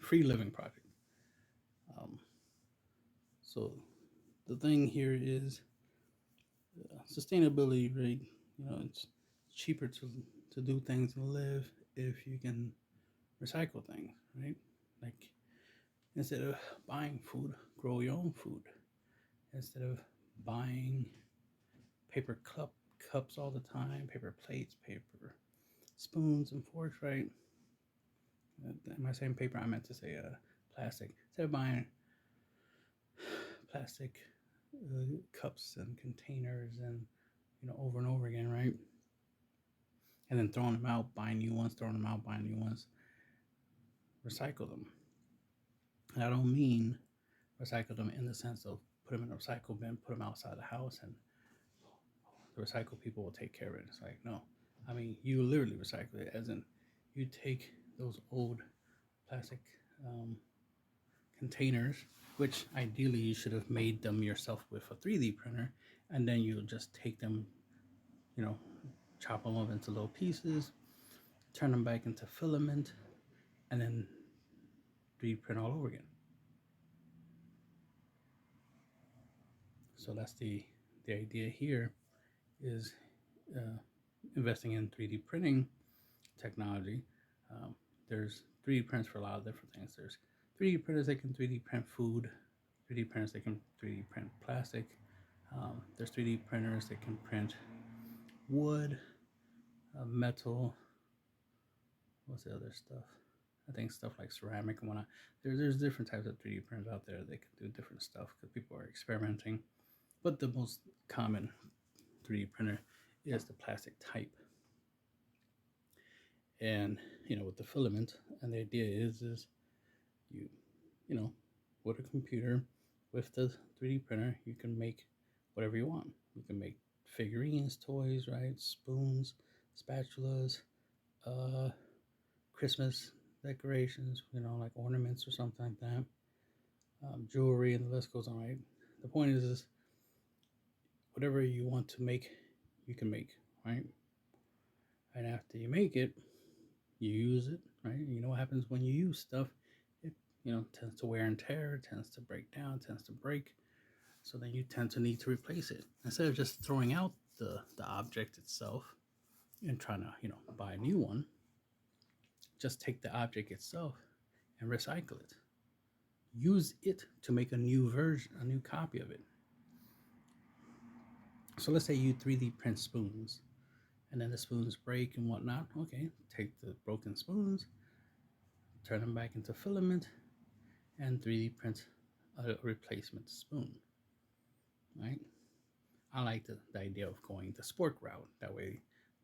free living project. Um, so the thing here is sustainability, right? It's cheaper to do things and live if you can recycle things, right? Like instead of buying food, grow your own food. Instead of buying paper cups all the time, paper plates, paper spoons and forks, right? Am I saying paper? I meant to say plastic. Instead of buying plastic cups and containers and over and over again, right? And then throwing them out, buying new ones, throwing them out, buying new ones. Recycle them. And I don't mean recycle them in the sense of put them in a recycle bin, put them outside the house, and the recycle people will take care of it. It's like, no. I mean, you literally recycle it, as in you take those old plastic um, containers, which ideally you should have made them yourself with a 3D printer, and then you just take them, you know, chop them up into little pieces, turn them back into filament, and then 3D print all over again. So that's the idea here is uh, investing in 3D printing technology. Um, there's 3D prints for a lot of different things. There's 3D printers that can 3D print food, 3D printers that can 3D print plastic. There's 3D printers that can print wood, metal. What's the other stuff? I think stuff like ceramic and whatnot. There's different types of 3D printers out there that can do different stuff because people are experimenting. But the most common 3D printer is the plastic type. And with the filament, and the idea is you you know with a computer, with the 3D printer, you can make whatever you want. You can make figurines, toys, right? Spoons, spatulas, uh, Christmas decorations, like ornaments or something like that, jewelry, and the list goes on, right? The point is whatever you want to make, you can make, right? And after you make it, you use it, right? You know what happens when you use stuff? It, tends to wear and tear, tends to break down, tends to break. So then you tend to need to replace it. Instead of just throwing out the object itself and trying to, buy a new one, just take the object itself and recycle it. Use it to make a new version, a new copy of it. So let's say you 3D print spoons, and then the spoons break and whatnot. Okay, take the broken spoons, turn them back into filament, and 3D print a replacement spoon, right? I like the idea of going the spork route. That way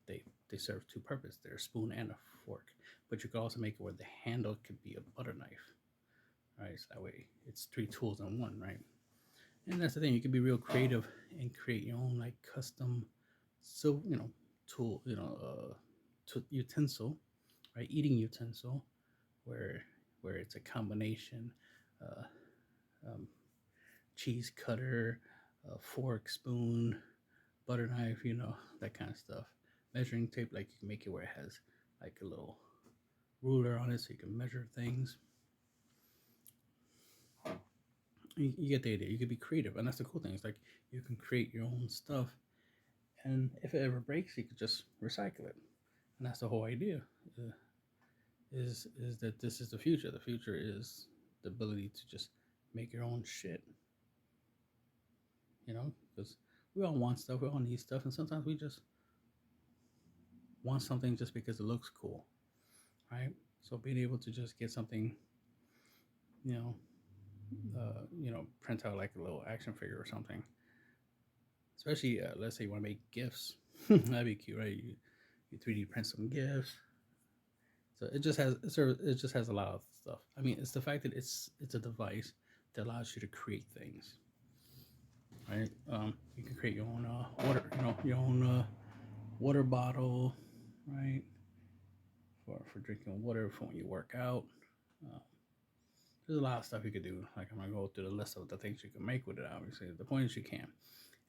they serve two purposes. They're a spoon and a fork. But you could also make it where the handle could be a butter knife, right? So that way it's three tools in one, right? And that's the thing. You can be real creative and create your own like custom, so tool, utensil, right? Eating utensil, where it's a combination, uh, um, cheese cutter, fork, spoon, butter knife, that kind of stuff. Measuring tape, like you can make it where it has like a little ruler on it so you can measure things. You get the idea. You could be creative, and that's the cool thing. It's like you can create your own stuff, and if it ever breaks, you could just recycle it. And that's the whole idea. Is that this is the future? The future is the ability to just make your own shit. Because we all want stuff, we all need stuff, and sometimes we just want something just because it looks cool, right? So being able to just get something, you know, print out like a little action figure or something. Especially, let's say you want to make gifts, that'd be cute, right? You 3D print some gifts. So it just has a lot of stuff. I mean, it's the fact that it's a device that allows you to create things, right? You can create your own water, your own water bottle, right? For drinking water for when you work out. Uh, there's a lot of stuff you could do. Like I'm gonna go through the list of the things you can make with it. Obviously, the point is you can.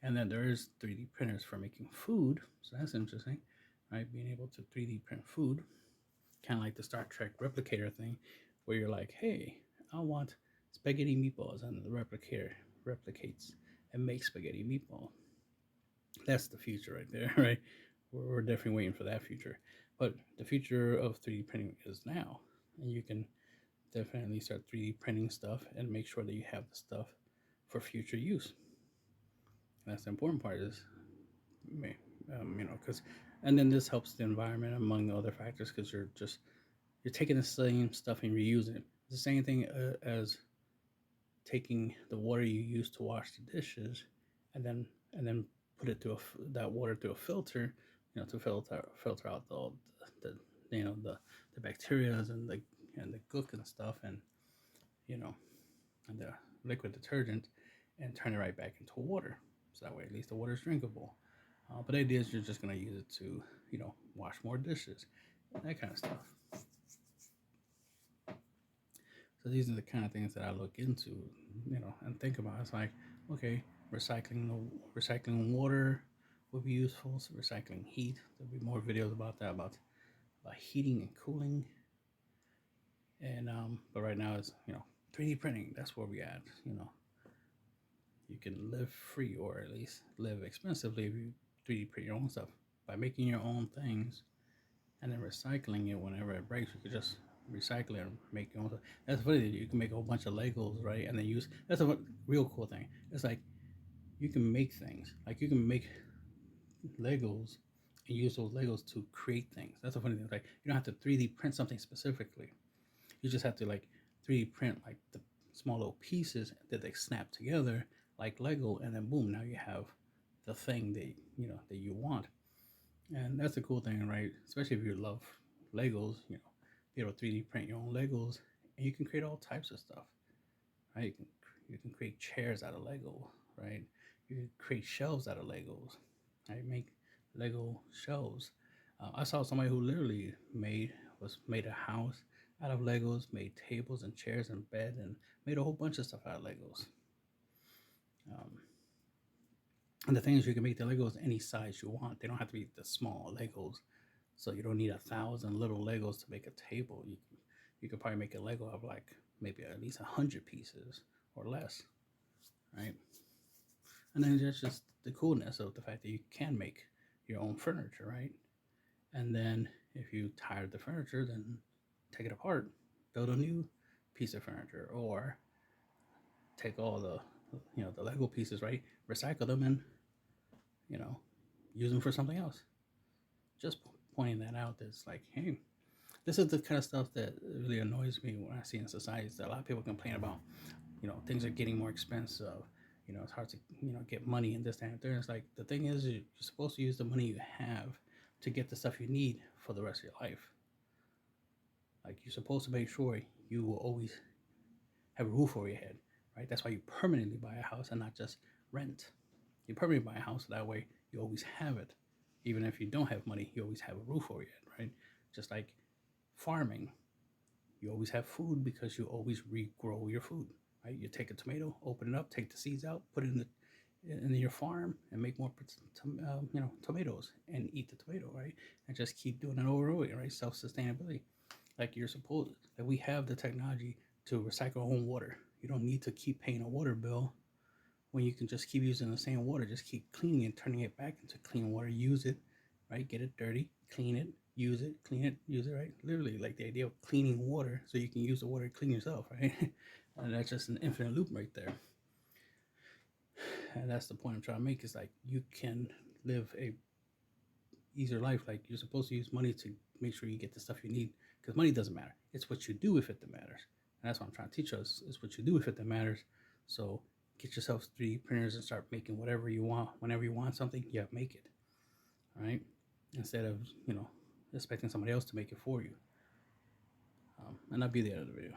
And then there is 3D printers for making food, so that's interesting, right? Being able to 3D print food, kind of like the Star Trek replicator thing, where you're like, hey, I want spaghetti meatballs, and the replicator replicates and makes spaghetti meatball. That's the future right there, right? We're definitely waiting for that future. But the future of 3D printing is now, and you can definitely start 3D printing stuff and make sure that you have the stuff for future use. And that's the important part is, because, and then this helps the environment among other factors because you're taking the same stuff and reusing it. It's the same thing as taking the water you use to wash the dishes, and then put it that water through a filter, to filter out the the bacterias and the gook and stuff, and you know and the liquid detergent, and turn it right back into water. So that way, at least the water is drinkable. But the idea is you're just gonna use it to wash more dishes, that kind of stuff. So these are the kind of things that I look into, and think about. It's like, okay, recycling water would be useful. So recycling heat. There'll be more videos about that, about heating and cooling. And but right now it's 3D printing. That's where we at. You can live free, or at least live expensively, if you 3D print your own stuff by making your own things and then recycling it whenever it breaks. You could just recycle it and make your own stuff. That's funny. You can make a whole bunch of Legos, right? And then use that's a real cool thing. It's like you can make things. Like you can make Legos and use those Legos to create things. That's a funny thing. Like you don't have to 3D print something specifically. You just have to like 3D print like the small little pieces that they snap together like Lego, and then boom, now you have the thing that you want. And that's a cool thing, right? Especially if you love Legos, be able to 3D print your own Legos, and you can create all types of stuff, right? You can create chairs out of Lego, right? You can create shelves out of Legos. I make Lego shelves. I saw somebody who literally made a house out of Legos, made tables and chairs and bed, and made a whole bunch of stuff out of Legos. Um, and the thing is, you can make the Legos any size you want. They don't have to be the small Legos. So you don't need 1,000 little Legos to make a table. You could probably make a Lego of like maybe at least 100 pieces or less, right? And then that's just the coolness of the fact that you can make your own furniture, right? And then if you tired the furniture, then take it apart, build a new piece of furniture, or take all the Lego pieces, right? Recycle them and you know use them for something else. Just pointing that out. That's like, hey, this is the kind of stuff that really annoys me when I see in society. Is that a lot of people complain about, things are getting more expensive. It's hard to get money and this that, and there. It's like the thing is, you're supposed to use the money you have to get the stuff you need for the rest of your life. Like you're supposed to make sure you will always have a roof over your head, right? That's why you permanently buy a house and not just rent. You permanently buy a house, so that way you always have it. Even if you don't have money, you always have a roof over your head, right? Just like farming, you always have food because you always regrow your food, right? You take a tomato, open it up, take the seeds out, put it in your farm, and make more tomatoes and eat the tomato, right? And just keep doing it over and over again, right? Self sustainability. Like you're supposed that we have the technology to recycle our own water. You don't need to keep paying a water bill when you can just keep using the same water. Just keep cleaning it, turning it back into clean water. Use it, right? Get it dirty, clean it, use it, clean it, use it, right? Literally, like the idea of cleaning water so you can use the water to clean yourself, right? And that's just an infinite loop right there. And that's the point I'm trying to make. Is like you can live a easier life. Like you're supposed to use money to make sure you get the stuff you need, because money doesn't matter. It's what you do with it that matters. And that's what I'm trying to teach us, is what you do with it that matters. So get yourself 3D printers and start making whatever you want. Whenever you want something, yeah, make it. Right? Instead of, expecting somebody else to make it for you. And that'll be the end of the video.